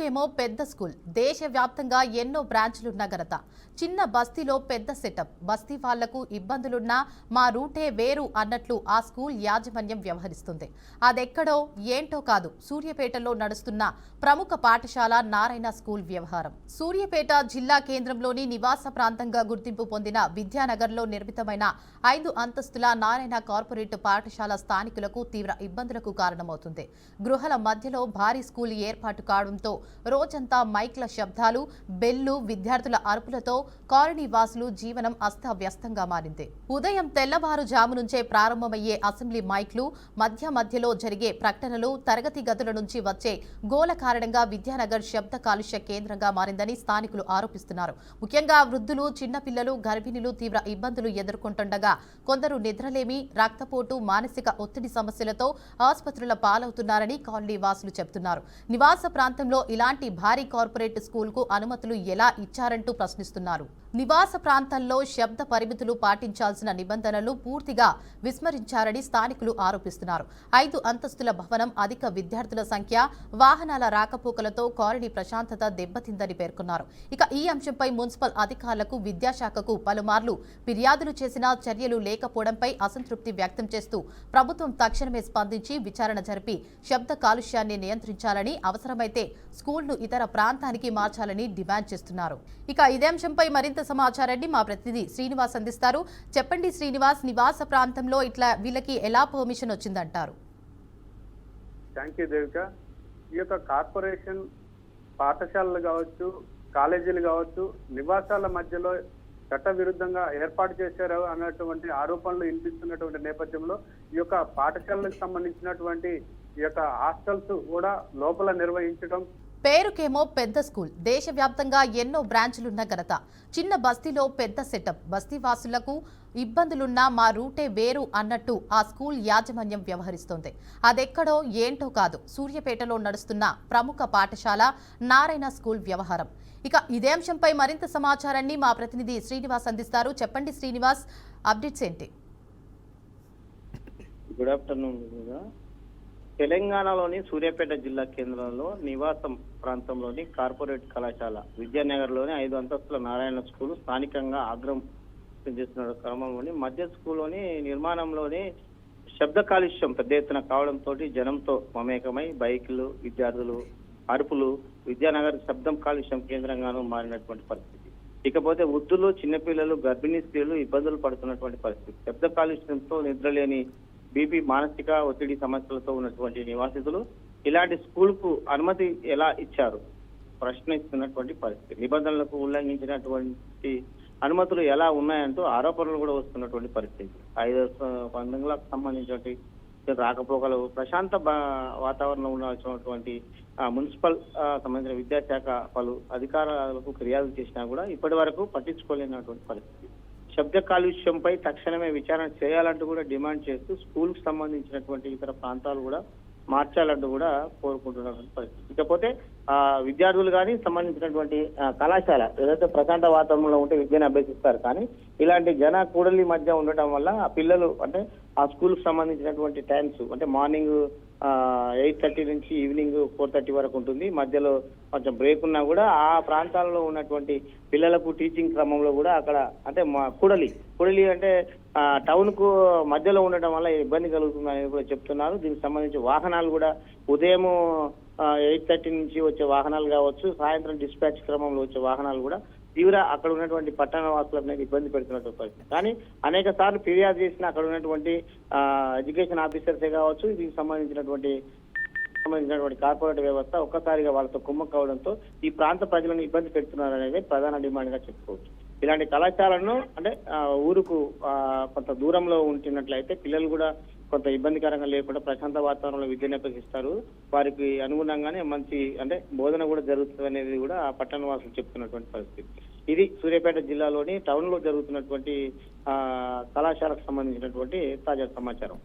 పేరుకేమో పెద్ద స్కూల్, దేశవ్యాప్తంగా ఎన్నో బ్రాంచ్లున్న ఘనత. చిన్న బస్తీలో పెద్ద సెటప్, బస్తీ వాళ్లకు ఇబ్బందులున్నా మా రూటే వేరు అన్నట్లు ఆ స్కూల్ యాజమాన్యం వ్యవహరిస్తుంది. అదెక్కడో ఏంటో కాదు, సూర్యాపేటలో నడుస్తున్న ప్రముఖ పాఠశాల నారాయణ స్కూల్ వ్యవహారం. సూర్యాపేట జిల్లా కేంద్రంలోని నివాస ప్రాంతంగా గుర్తింపు పొందిన విద్యానగర్లో నిర్మితమైన 5 అంతస్తుల నారాయణ కార్పొరేట్ పాఠశాల స్థానికులకు తీవ్ర ఇబ్బందులకు కారణమవుతుంది. గృహాల మధ్యలో భారీ స్కూల్ ఏర్పాటు కావడంతో రోజంతా మైక్ల శబ్దాలు, బెల్లు, విద్యార్థుల అరుపులతో కాలనీ వాసులు జీవనం అస్తవ్యస్తంగా మారింది. ఉదయం తెల్లవారుజాము నుంచే ప్రారంభమయ్యే అసెంబ్లీ మైక్లు, మధ్యలో జరిగే ప్రకటనలు, తరగతి గదుల నుంచి వచ్చే గోల కారణంగా విద్యానగర్ శబ్ద కాలుష్య కేంద్రంగా మారిందని స్థానికులు ఆరోపిస్తున్నారు. ముఖ్యంగా వృద్ధులు, చిన్నపిల్లలు, గర్భిణులు తీవ్ర ఇబ్బందులు ఎదుర్కొంటుండగా కొందరు నిద్రలేమి, రక్తపోటు, మానసిక ఒత్తిడి సమస్యలతో ఆసుపత్రుల పాలవుతున్నారని కాలనీ వాసులు చెబుతున్నారు. నివాస ప్రాంతంలో ఇలాంటి భారీ కార్పొరేట్ స్కూల్కు అనుమతులు ఎలా ఇచ్చారంటూ ప్రశ్నిస్తున్నారు. నివాస ప్రాంతాల్లో శబ్ద పరిమితులు పాటించాల్సిన నిబంధనలు పూర్తిగా విస్మరించారని స్థానికులు ఆరోపిస్తున్నారు. 5 అంతస్తుల భవనం, అధిక విద్యార్థుల సంఖ్య, వాహనాల రాకపోకలతో కాలనీ ప్రశాంతత దెబ్బతిందని పేర్కొన్నారు. ఇక ఈ అంశంపై మున్సిపల్ అధికారులకు, విద్యాశాఖకు పలుమార్లు ఫిర్యాదులు చేసినా చర్యలు లేకపోవడంపై అసంతృప్తి వ్యక్తం చేస్తూ ప్రభుత్వం తక్షణమే స్పందించి విచారణ జరిపి శబ్ద కాలుష్యాన్ని నియంత్రించాలని, అవసరమైతే స్కూల్ను ఇతర ప్రాంతానికి మార్చాలని డిమాండ్ చేస్తున్నారు. ఇక ఇదే అంశంపై మరింత సమాచారాన్ని మా ప్రతినిధి శ్రీనివాస్ అందిస్తారు. చెప్పండి శ్రీనివాస్, నివాస ప్రాంతంలో ఇట్లా వీళ్ళకి ఎలా పర్మిషన్ వచ్చిందంటారు? Thank you Devika. ఈ యొక్క కార్పొరేషన్ పాఠశాలలు కావచ్చు, కాలేజీలు కావచ్చు, నివాసాల మధ్యలో చట్ట విరుద్ధంగా ఏర్పాటు చేశారు అన్నటువంటి ఆరోపణలు వినిపిస్తున్నటువంటి నేపథ్యంలో ఈ యొక్క పాఠశాలకు సంబంధించినటువంటి ఈ యొక్క హాస్టల్స్ కూడా లోపల నిర్వహించడం. పేరుకేమో పెద్ద స్కూల్, దేశవ్యాప్తంగా ఎన్నో బ్రాంచ్లున్న ఘనత. చిన్న బస్తీలో పెద్ద సెటప్, బస్తీ వాసులకు ఇబ్బందులున్నా మా రూటే వేరు అన్నట్టు ఆ స్కూల్ యాజమాన్యం వ్యవహరిస్తోంది. అదెక్కడో ఏంటో కాదు, సూర్యాపేటలో నడుస్తున్న ప్రముఖ పాఠశాల నారాయణ స్కూల్ వ్యవహారం. ఇక ఇదే అంశంపై మరింత సమాచారాన్ని మా ప్రతినిధి శ్రీనివాస్ అందిస్తారు. చెప్పండి శ్రీనివాస్, అప్డేట్స్ ఏంటి? Good afternoon. తెలంగాణలోని సూర్యాపేట జిల్లా కేంద్రంలో నివాసం ప్రాంతంలోని కార్పొరేట్ కళాశాల విద్యానగర్లోని 5 అంతస్తుల నారాయణ స్కూల్ స్థానికంగా ఆగ్రహం చేస్తున్న క్రమంలోని మధ్య స్కూల్లోని నిర్మాణంలోని శబ్ద కాలుష్యం పెద్ద ఎత్తున కావడంతో జనంతో మమేకమై బైకులు, విద్యార్థులు అరుపులు విద్యానగర్ శబ్దం కాలుష్యం కేంద్రంగానూ మారినటువంటి పరిస్థితి. ఇకపోతే వృద్ధులు, చిన్నపిల్లలు, గర్భిణీ స్త్రీలు ఇబ్బందులు పడుతున్నటువంటి పరిస్థితి. శబ్ద కాలుష్యంతో నిద్రలేని, బీపీ, మానసిక ఒత్తిడి సమస్యలతో ఉన్నటువంటి నివాసితులు ఇలాంటి స్కూల్ కు అనుమతి ఎలా ఇచ్చారు ప్రశ్నిస్తున్నటువంటి పరిస్థితి. నిబంధనలకు ఉల్లంఘించినటువంటి అనుమతులు ఎలా ఉన్నాయంటూ ఆరోపణలు కూడా వస్తున్నటువంటి పరిస్థితి. 5 పండుగలకు సంబంధించినటువంటి రాకపోకలు, ప్రశాంత వాతావరణంలో ఉండాల్సినటువంటి మున్సిపల్ సంబంధించిన విద్యాశాఖ పలు అధికారులకు ఫిర్యాదు చేసినా కూడా ఇప్పటి వరకు పట్టించుకోలేనటువంటి పరిస్థితి. శబ్ద కాలుష్యంపై తక్షణమే విచారణ చేయాలంటూ కూడా డిమాండ్ చేస్తూ స్కూల్ కు సంబంధించినటువంటి ఇతర ప్రాంతాలు కూడా మార్చాలంటూ కూడా కోరుకుంటున్నటువంటి పరిస్థితి. ఇకపోతే విద్యార్థులు కానీ సంబంధించినటువంటి కళాశాల ఏదైతే ప్రశాంత వాతావరణంలో ఉంటే విద్యను అభ్యసిస్తారు, కానీ ఇలాంటి జన కూడలి మధ్య ఉండటం వల్ల ఆ పిల్లలు అంటే ఆ స్కూల్ కు సంబంధించినటువంటి టైమ్స్ అంటే మార్నింగ్ 8:30 నుంచి ఈవినింగ్ 4:30 వరకు ఉంటుంది. మధ్యలో కొంచెం బ్రేక్ ఉన్నా కూడా ఆ ప్రాంతాలలో ఉన్నటువంటి పిల్లలకు టీచింగ్ క్రమంలో కూడా అక్కడ అంటే కూడలి అంటే టౌన్ కు మధ్యలో ఉండటం వల్ల ఇబ్బంది కలుగుతుందని కూడా చెప్తున్నారు. దీనికి సంబంధించి వాహనాలు కూడా ఉదయం 8:30 నుంచి వచ్చే వాహనాలు కావచ్చు, సాయంత్రం డిస్పాచ్ క్రమంలో వచ్చే వాహనాలు కూడా తీవ్ర అక్కడ ఉన్నటువంటి పట్టణ వాసులకు ఇబ్బంది పెడుతున్నటువంటి పరిస్థితి. కానీ అనేక సార్లు ఫిర్యాదు చేసిన అక్కడ ఉన్నటువంటి ఎడ్యుకేషన్ ఆఫీసర్సే కావచ్చు, దీనికి సంబంధించినటువంటి కార్పొరేట్ వ్యవస్థ ఒక్కసారిగా వాళ్ళతో కుమ్మక్క అవడంతో ఈ ప్రాంత ప్రజలను ఇబ్బంది పెడుతున్నారు అనేది ప్రధాన డిమాండ్ గా చెప్పుకోవచ్చు. ఇలాంటి కళాశాలను అంటే ఊరుకు కొంత దూరంలో ఉంటున్నట్లయితే పిల్లలు కూడా కొంత ఇబ్బందికరంగా లేకుండా ప్రశాంత వాతావరణంలో విద్యను అభ్యసిస్తారు. వారికి అనుగుణంగానే మంచి అంటే బోధన కూడా జరుగుతుంది అనేది కూడా ఆ పట్టణ వాసులు చెప్తున్నటువంటి పరిస్థితి. ఇది సూర్యాపేట జిల్లాలోని టౌన్ లో జరుగుతున్నటువంటి కళాశాలకు సంబంధించినటువంటి తాజా సమాచారం.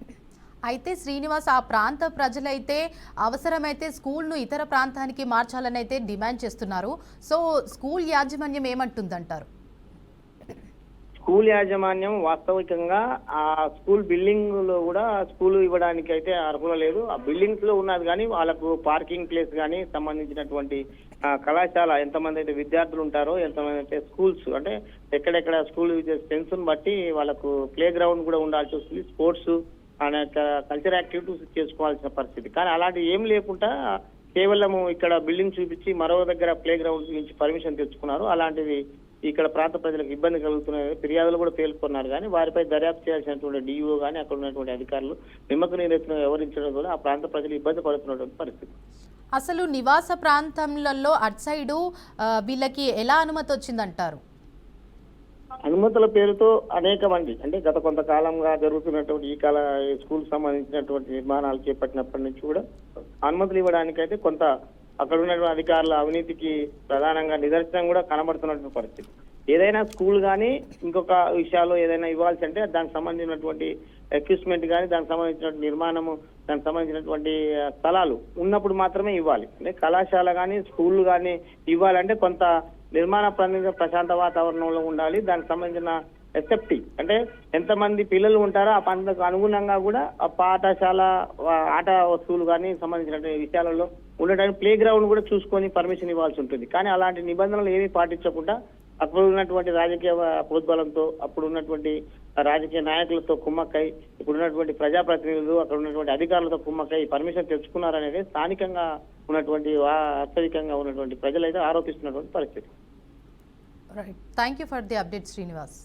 అయితే శ్రీనివాస్, ఆ ప్రాంత ప్రజలైతే అవసరమైతే స్కూల్ను ఇతర ప్రాంతానికి మార్చాలని అయితే డిమాండ్ చేస్తున్నారు. సో స్కూల్ యాజమాన్యం ఏమంటుందంటారు? స్కూల్ యాజమాన్యం వాస్తవికంగా ఆ స్కూల్ బిల్డింగ్ లో కూడా స్కూల్ ఇవ్వడానికి అయితే అర్హుల లేదు. ఆ బిల్డింగ్స్ లో ఉన్నది కానీ వాళ్ళకు పార్కింగ్ ప్లేస్ కానీ సంబంధించినటువంటి కళాశాల ఎంతమంది అయితే విద్యార్థులు ఉంటారో, ఎంతమంది అయితే స్కూల్స్ అంటే ఎక్కడెక్కడ స్కూల్ స్ట్రెంగ్త్ బట్టి వాళ్ళకు ప్లే గ్రౌండ్ కూడా ఉండాల్సి వస్తుంది, స్పోర్ట్స్ అనేక కల్చర్ యాక్టివిటీస్ చేసుకోవాల్సిన పరిస్థితి. కానీ అలాంటి ఏం లేకుండా కేవలం ఇక్కడ బిల్డింగ్ చూపించి మరో దగ్గర ప్లే గ్రౌండ్ నుంచి పర్మిషన్ తెచ్చుకున్నారు. అలాంటివి ఇక్కడ ప్రాంత ప్రజలకు ఇబ్బంది కలుగుతున్నాయి, ఫిర్యాదులు కూడా పేర్కొన్నారు. కానీ వారిపై దర్యాప్తు చేయాల్సినటువంటి డిఈఓ కానీ అక్కడ ఉన్నటువంటి అధికారులు నిమ్మకు నీరెత్తిన వ్యవహరించడం ద్వారా ఆ ప్రాంత ప్రజలు ఇబ్బంది పడుతున్నటువంటి పరిస్థితి. అసలు నివాస ప్రాంతంలో అటు సైడు వీళ్ళకి ఎలా అనుమతి వచ్చిందంటారు? అనుమతుల పేరుతో అనేక మంది అంటే గత కొంతకాలంగా జరుగుతున్నటువంటి ఈ స్కూల్ సంబంధించినటువంటి నిర్మాణాలు చేపట్టినప్పటి నుంచి కూడా అనుమతులు ఇవ్వడానికైతే కొంత అక్కడ ఉన్నటువంటి అధికారుల అవినీతికి ప్రధానంగా నిదర్శనం కూడా కనబడుతున్నటువంటి పరిస్థితి. ఏదైనా స్కూల్ కానీ ఇంకొక విషయాల్లో ఏదైనా ఇవ్వాల్సి అంటే దానికి సంబంధించినటువంటి ఎక్విప్మెంట్ కానీ, దానికి సంబంధించినటువంటి నిర్మాణము, దానికి సంబంధించినటువంటి స్థలాలు ఉన్నప్పుడు మాత్రమే ఇవ్వాలి. అంటే కళాశాల కానీ స్కూల్ కానీ ఇవ్వాలంటే కొంత నిర్మాణ ప్రశాంత వాతావరణంలో ఉండాలి. దానికి సంబంధించిన ఎసెప్టీ అంటే ఎంతమంది పిల్లలు ఉంటారో ఆ పంటకు అనుగుణంగా కూడా ఆ పాఠశాల ఆట వస్తువులు కానీ సంబంధించిన విషయాలలో ఉండడానికి ప్లే గ్రౌండ్ కూడా చూసుకొని పర్మిషన్ ఇవ్వాల్సి ఉంటుంది. కానీ అలాంటి నిబంధనలు ఏమీ పాటించకుండా అప్పుడు ఉన్నటువంటి రాజకీయ ప్రోద్బలంతో, అప్పుడు ఉన్నటువంటి రాజకీయ నాయకులతో కుమ్మక్కై, ఇప్పుడు ఉన్నటువంటి ప్రజాప్రతినిధులు, అక్కడ ఉన్నటువంటి అధికారులతో కుమ్మక్కై పర్మిషన్ తెచ్చుకున్నారనేది స్థానికంగా ఉన్నటువంటి వాస్తవికంగా ఉన్నటువంటి ప్రజలైతే ఆరోపిస్తున్నటువంటి పరిస్థితి. Right, thank you for the update Srinivas.